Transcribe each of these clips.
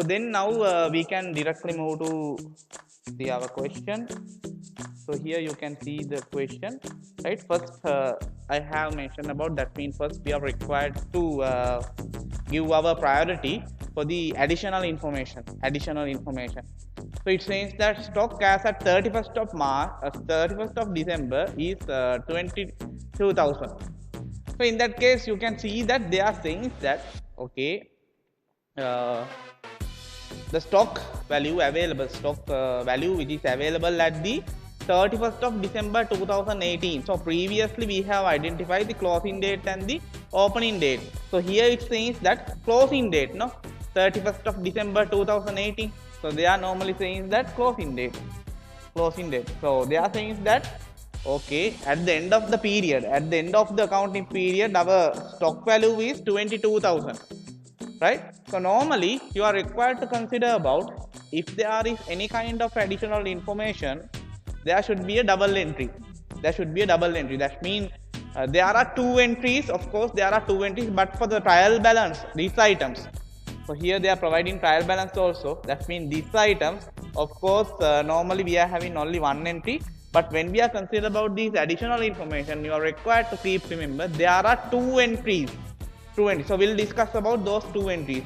So then now we can directly move to our question. So here you can see the question, right? First, I have mentioned about that means first we are required to give our priority for the additional information. So it says that stock as at 31st of March, 31st of December is 22,000. So in that case, you can see that they are saying that okay, uh, the stock value which is available at the 31st of December 2018. So previously we have identified the closing date and the opening date. So here it says that closing date, no, 31st of December 2018. So they are normally saying that closing date. So they are saying that okay, at the end of the period, at the end of the accounting period, our stock value is 22,000, right? So normally you are required to consider about if there is any kind of additional information, there should be a double entry. That means there are two entries. Of course, there are two entries, but for the trial balance, these items. So here they are providing trial balance also. That means these items, of course, normally we are having only one entry. But when we are considering about these additional information, you are required to keep remember there are two entries. So we'll discuss about those two entries.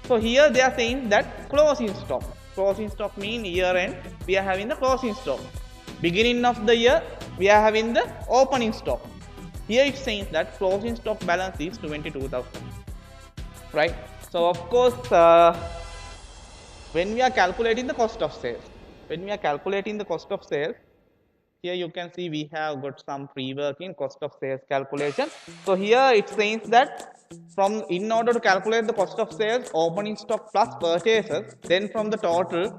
So here they are saying that closing stock. Closing stock means year end we are having the closing stock. Beginning of the year we are having the opening stock. Here it says that closing stock balance is 22,000. Right. So of course when we are calculating the cost of sales, here you can see we have got some pre-work in cost of sales calculation. So here it says that in order to calculate the cost of sales, opening stock plus purchases, then from the total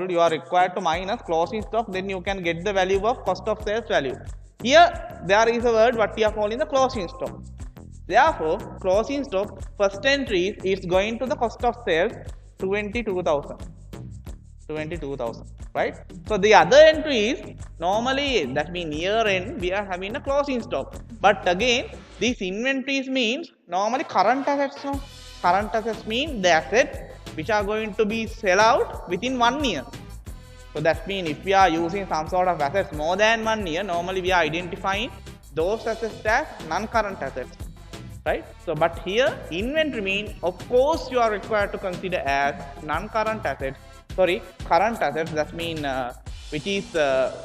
you are required to minus closing stock, then you can get the value of cost of sales value. Here there is a word what we are calling the closing stock. Therefore, closing stock first entry is going to the cost of sales 22,000. Right? So the other entries normally that means year end we are having a closing stock. But again, these inventories means normally current assets. No? Current assets mean the assets which are going to be sell out within 1 year. So that means if we are using some sort of assets more than 1 year, normally we are identifying those assets as non-current assets. Right? So but here inventory means of course you are required to consider as non-current assets. Current assets, that means which is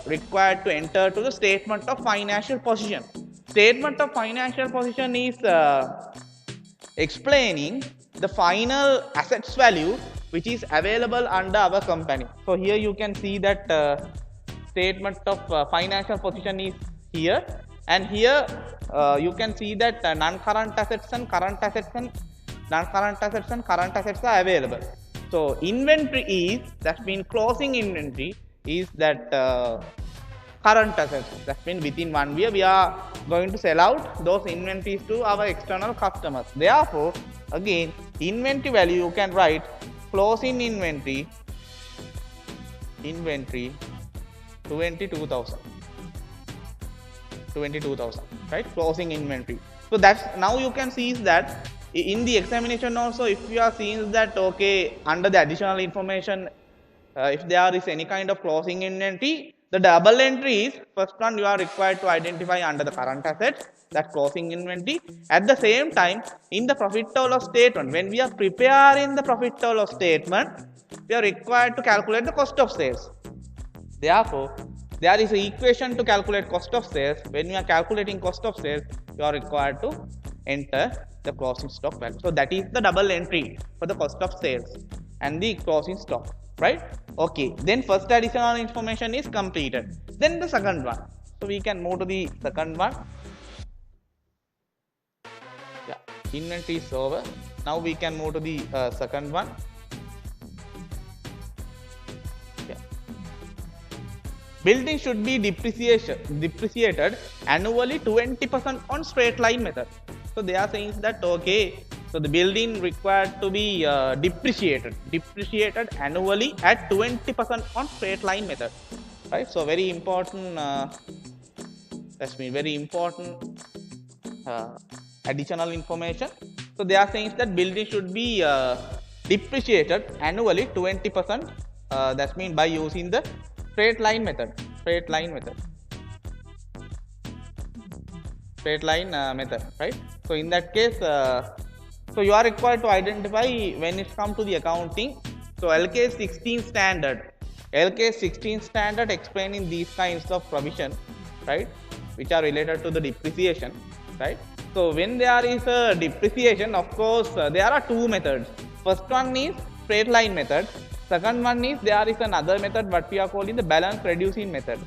required to enter to the statement of financial position. Statement of financial position is explaining the final assets value which is available under our company. So here you can see that statement of financial position is here, and here you can see that non-current assets and current assets are available. So inventory is, that means closing inventory is that current assets. That means within 1 year we are going to sell out those inventories to our external customers. Therefore, again inventory value you can write closing inventory 22,000. Right? Closing inventory. So that's now you can see is that in the examination also, if you are seeing that okay, under the additional information, if there is any kind of closing inventory, the double entry is first one you are required to identify under the current assets, that closing inventory. At the same time, in the profit and loss statement, when we are preparing the profit and loss statement, we are required to calculate the cost of sales. Therefore, there is an equation to calculate cost of sales. When you are calculating cost of sales, you are required to enter the closing stock value. So that is the double entry for the cost of sales and the closing stock, right? Okay, then first additional information is completed. Then the second one. So we can move to the second one. Yeah, inventory is over. Now we can move to the second one. Yeah. Building should be depreciated annually 20% on straight line method. So they are saying that okay, so the building required to be depreciated annually at 20% on straight line method, right? So very important. That's very important additional information. So So they are saying that building should be depreciated annually 20%. That means by using the straight line method. Straight line method. Straight line method, right? So in that case, so you are required to identify when it comes to the accounting. So LK 16 standard, LK 16 standard explaining these kinds of provision, right, which are related to the depreciation, right? So when there is a depreciation, of course, there are two methods. First one is straight line method. Second one is there is another method what we are calling the balance reducing method.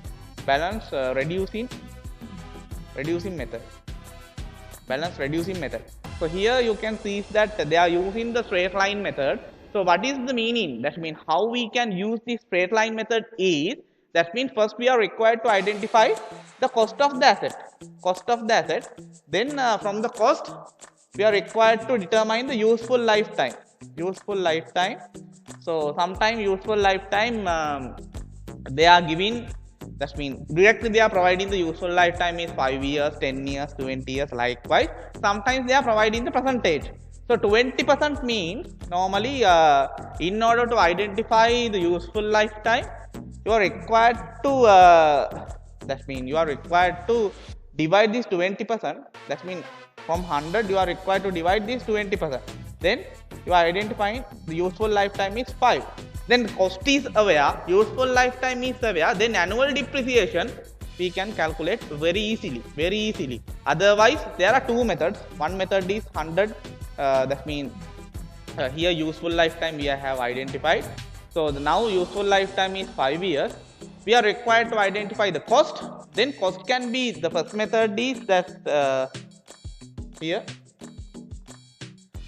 Balance reducing method. Balance reducing method. So here you can see that they are using the straight line method. So what is the meaning? That means how we can use the straight line method is, that means first we are required to identify the cost of the asset. Cost of the asset. Then from the cost we are required to determine the useful lifetime. Useful lifetime. So sometime useful lifetime they are giving, that means directly they are providing the useful lifetime is 5 years, 10 years, 20 years, likewise. Sometimes they are providing the percentage. So 20% means normally in order to identify the useful lifetime, you are required to, that means you are required to divide this 20%. That means from 100 you are required to divide this 20%. Then you are identifying the useful lifetime is 5. Then cost is aware, useful lifetime is aware, then annual depreciation we can calculate very easily. Otherwise, there are two methods. One method is 100, that means here useful lifetime we have identified. So now useful lifetime is 5 years. We are required to identify the cost. Then cost can be, the first method is that here.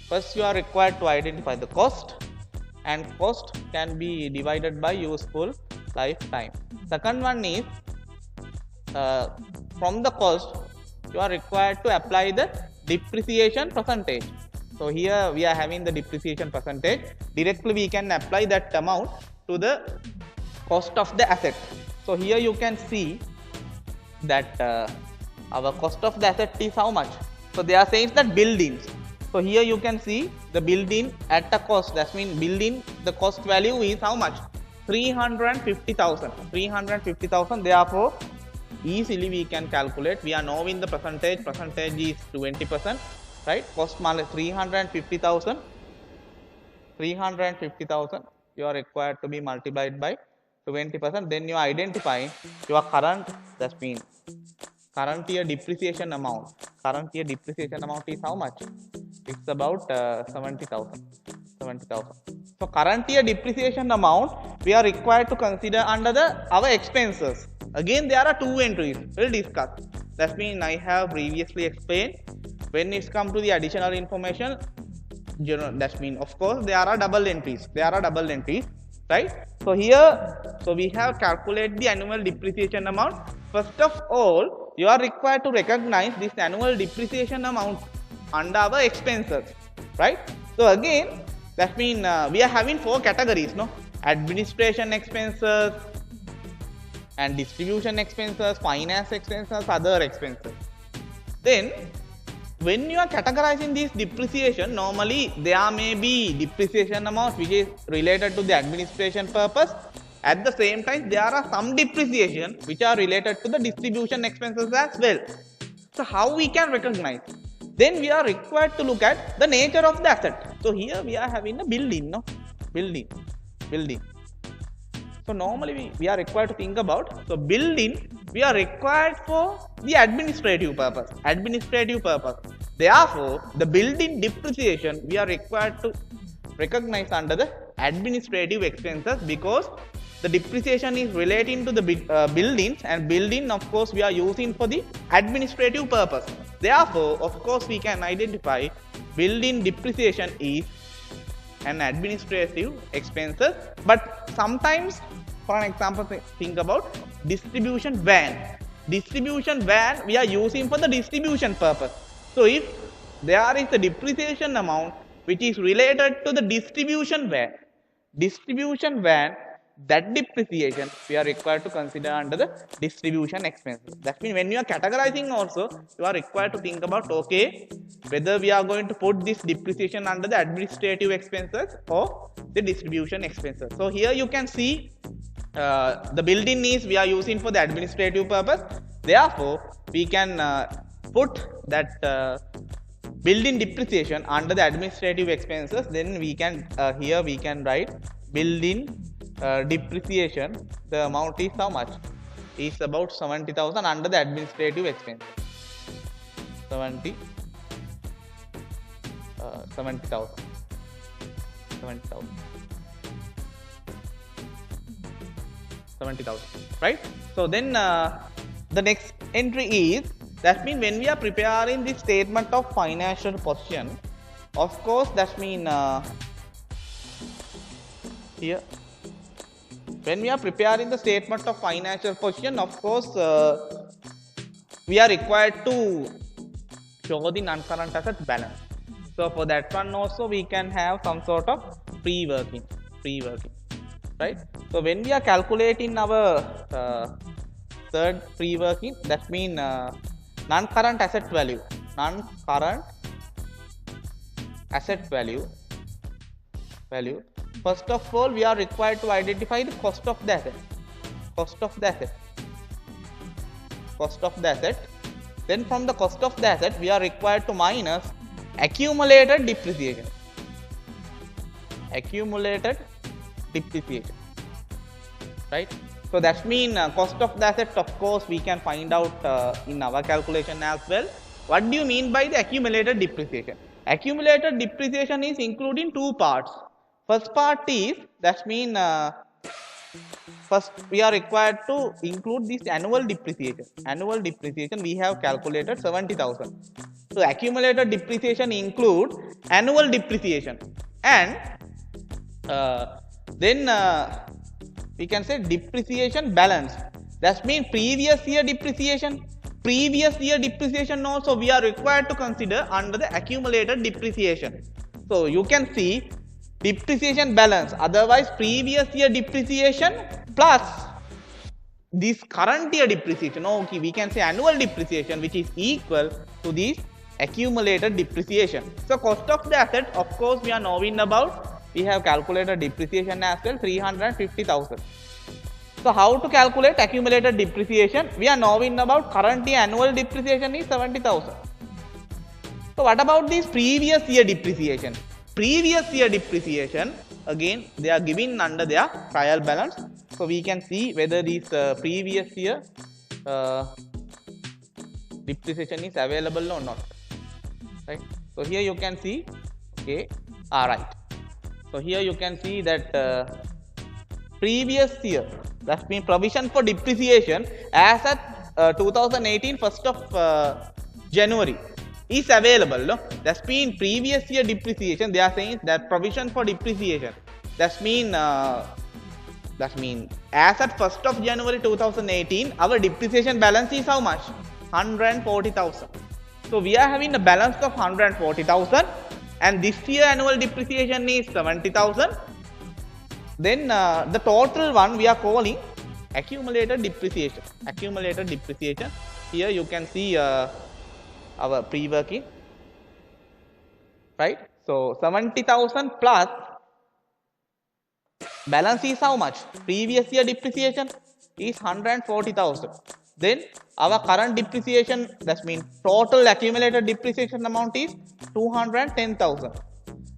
First you are required to identify the cost, and cost can be divided by useful lifetime. Second one is from the cost you are required to apply the depreciation percentage. So here we are having the depreciation percentage. Directly we can apply that amount to the cost of the asset. So here you can see that our cost of the asset is how much. So they are saying that buildings. So here you can see the building at a cost. That means building, the cost value is how much? 350,000. 350,000. Therefore, easily we can calculate. We are knowing the percentage. Percentage is 20%, right? Cost minus 350,000. 350,000. You are required to be multiplied by 20%. Then you identify your current. That means current year depreciation amount. Current year depreciation amount is how much? It's about 70,000. 70,000. So current year depreciation amount we are required to consider under our expenses. Again, there are two entries. We'll discuss. That means I have previously explained. When it comes to the additional information, that means of course there are double entries. Right? So here, so we have calculated the annual depreciation amount. First of all, you are required to recognize this annual depreciation amount under our expenses, right? So again, that means we are having four categories, no? Administration expenses and distribution expenses, finance expenses, other expenses. Then when you are categorizing this depreciation, normally there may be depreciation amount which is related to the administration purpose. At the same time, there are some depreciation which are related to the distribution expenses as well. So how we can recognize? Then we are required to look at the nature of the asset. So here we are having a building, no? Building. So normally we are required to think about, so building we are required for the administrative purpose. Therefore, the building depreciation we are required to recognize under the administrative expenses, because the depreciation is relating to the buildings, and building of course we are using for the administrative purpose. Therefore, of course we can identify building depreciation is an administrative expenses. But sometimes, for an example, think about distribution van. Distribution van we are using for the distribution purpose. So if there is a depreciation amount which is related to the distribution van, that depreciation we are required to consider under the distribution expenses. That means when you are categorizing also, you are required to think about, okay, whether we are going to put this depreciation under the administrative expenses or the distribution expenses. So here you can see the building is we are using for the administrative purpose. Therefore, we can put that building depreciation under the administrative expenses. Then we can here we can write building depreciation. The amount is how much? Is about 70,000 under the administrative expenses. 70,000. 70,000. Right? So then the next entry is, that means when we are preparing the statement of financial position, of course that means here when we are preparing the statement of financial position, of course we are required to show the non-current asset balance. So for that one also we can have some sort of pre-working, right? So when we are calculating our third pre-working, that means non-current asset value, first of all we are required to identify the cost of the asset. Then from the cost of the asset we are required to minus accumulated depreciation, right? So that means cost of the asset, of course we can find out in our calculation as well. What do you mean by the accumulated depreciation? Accumulated depreciation is including two parts. First part is, that means first we are required to include this annual depreciation. Annual depreciation we have calculated 70,000. So accumulated depreciation include annual depreciation, and then we can say depreciation balance. That means previous year depreciation. Previous year depreciation also we are required to consider under the accumulated depreciation. So you can see depreciation balance, otherwise previous year depreciation plus this current year depreciation. Okay, we can say annual depreciation, which is equal to this accumulated depreciation. So cost of the asset, of course we are knowing about, we have calculated depreciation as well, 350,000. So how to calculate accumulated depreciation? We are knowing about current year annual depreciation is 70,000. So what about this previous year depreciation? Previous year depreciation, again they are given under their trial balance. So we can see whether this previous year depreciation is available or not, right? So here you can see, okay, right. So here you can see that previous year, that means provision for depreciation as at 2018 1st of January is available. No? That means previous year depreciation, they are saying that provision for depreciation, that means as at 1st of January 2018 our depreciation balance is how much? 140,000. So we are having a balance of 140,000, and this year annual depreciation is 70,000. Then the total one we are calling accumulated depreciation. Here you can see our pre-working, right? So 70,000 plus balance is how much? Previous year depreciation is 140,000. Then our current depreciation, that means total accumulated depreciation amount is 210,000.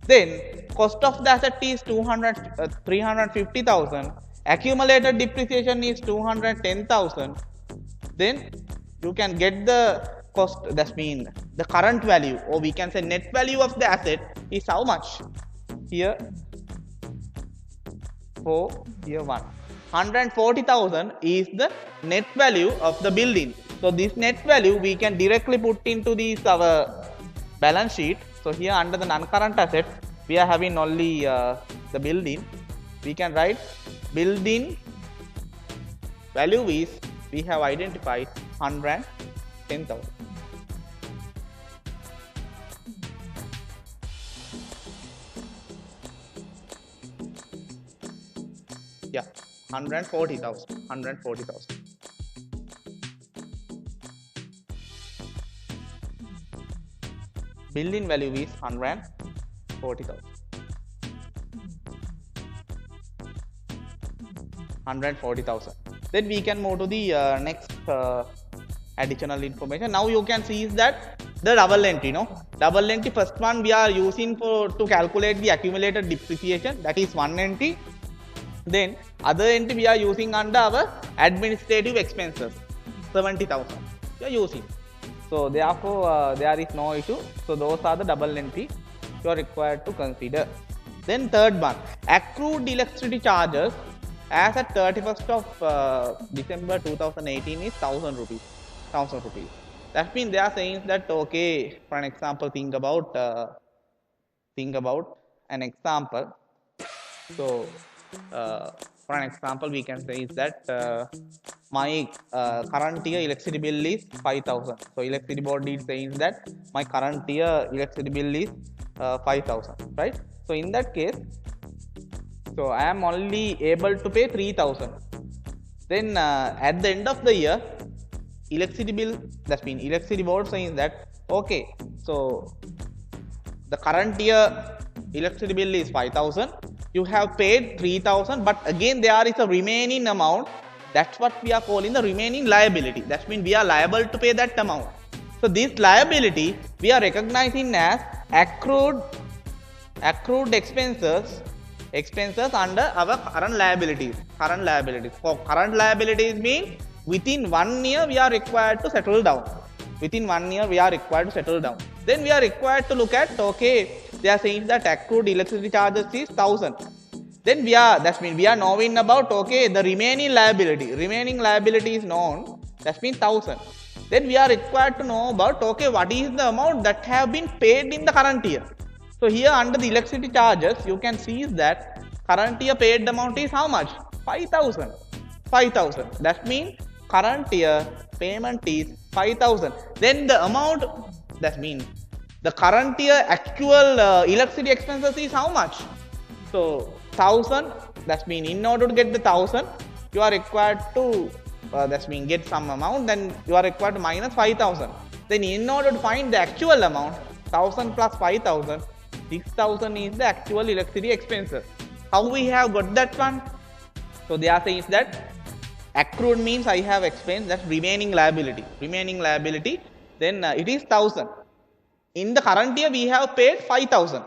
Then cost of the asset is 350,000. Accumulated depreciation is 210,000. Then you can get the cost, that means the current value, or we can say net value of the asset is how much? Here for year 1. 140,000 is the net value of the building. So this net value we can directly put into this our balance sheet. So here under the non-current asset we are having only the building. We can write building value is, we have identified 110,000. Yeah. 140,000. 140,000. Building value is 140,000. 140,000. Then we can move to the next additional information. Now you can see is that the double entry, double entry. First one we are using to calculate the accumulated depreciation, that is one entry. Then other entry we are using under our administrative expenses, 70,000 we are using. So therefore there is no issue. So those are the double entry you are required to consider. Then third one, accrued electricity charges as at 31st of December 2018 is 1,000 rupees. 1,000 rupees. That means they are saying that, okay, for an example, think about an example. So for an example, we can say is that my current year electricity bill is 5,000. So electricity board is saying that my current year electricity bill is 5,000, right? So in that case, so I am only able to pay 3,000. Then at the end of the year, electricity bill, that means electricity board saying that, okay, so the current year electricity bill is 5,000. You have paid 3,000, but again there is a remaining amount. That's what we are calling the remaining liability. That means we are liable to pay that amount. So this liability we are recognizing as accrued expenses under our current liabilities. For current liabilities mean within 1 year we are required to settle down. Within 1 year we are required to settle down. Then we are required to look at, okay, they are saying that accrued electricity charges is 1,000. Then that means we are knowing about, okay, the remaining liability is known, that means 1,000. Then we are required to know about, okay, what is the amount that have been paid in the current year. So here under the electricity charges, you can see that current year paid amount is how much? 5,000. 5,000. That means current year payment is 5,000. Then the amount, that means the current year actual electricity expenses is how much? So 1,000. That means in order to get the 1,000, you are required to that means get some amount. Then you are required to minus 5,000. Then in order to find the actual amount, 1,000 plus 5,000. 6,000 is the actual electricity expenses. How we have got that one? So they are saying that accrued means I have explained that remaining liability. Then it is 1,000. In the current year we have paid 5,000.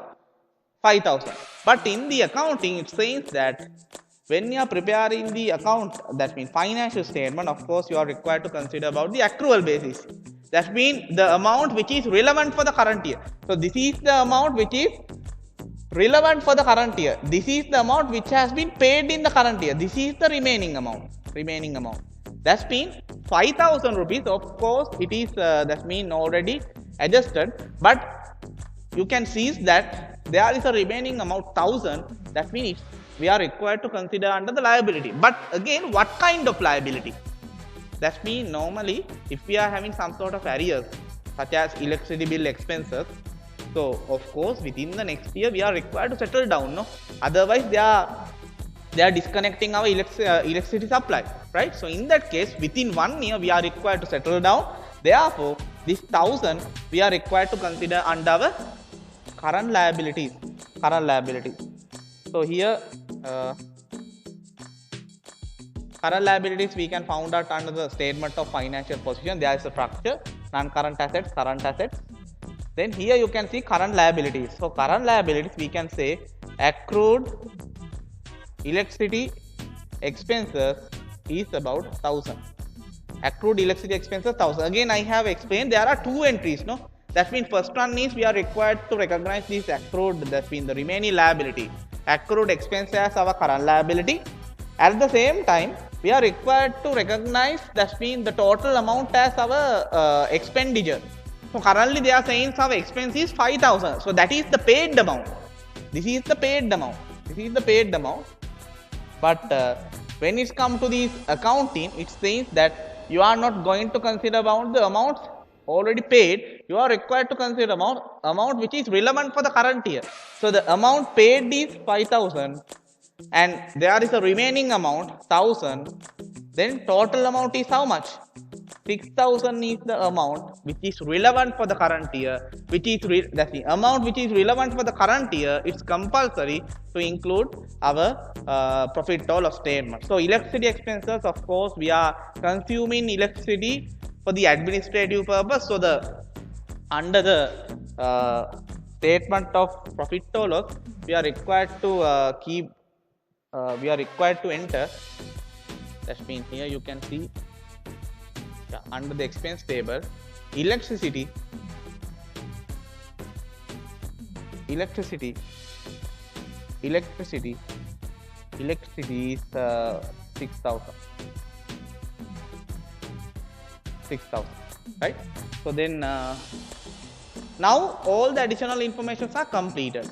But in the accounting it says that when you are preparing the account, that means financial statement, of course you are required to consider about the accrual basis. That means the amount which is relevant for the current year. So this is the amount which is relevant for the current year. This is the amount which has been paid in the current year. This is the remaining amount. That means 5,000 rupees. Of course, it is that means already adjusted. But you can see that there is a remaining amount 1,000. That means we are required to consider under the liability. But again, what kind of liability? That means normally if we are having some sort of arrears such as electricity bill expenses, so of course within the next year we are required to settle down, no? Otherwise they are disconnecting our electricity supply, right? So in that case within 1 year we are required to settle down. Therefore this 1,000 we are required to consider under our current liabilities. So here current liabilities we can found out under the statement of financial position. There is a structure, non-current assets, current assets. Then here you can see current liabilities. So current liabilities we can say accrued electricity expenses is about 1,000. Accrued electricity expenses 1,000. Again I have explained there are two entries, no? That means first one is we are required to recognize this accrued, that means the remaining liability. Accrued expense as our current liability. At the same time, we are required to recognize, that means the total amount as our expenditure. So currently they are saying our expense is 5,000. So that is the paid amount. This is the paid amount. But when it comes to this accounting, it says that you are not going to consider about the amounts already paid. You are required to consider amount which is relevant for the current year. So the amount paid is 5,000. and there is a remaining amount 1000, then total amount is how much? 6000 is the amount which is relevant for the current year, which is that's the amount which is relevant for the current year. It's compulsory to include our profit or loss statement. So electricity expenses, of course, we are consuming electricity for the administrative purpose. So the under the statement of profit or loss, we are required to we are required to enter. That means here you can see, under the expense table, electricity electricity electricity electricity is 6000, right? So then now all the additional informations are completed.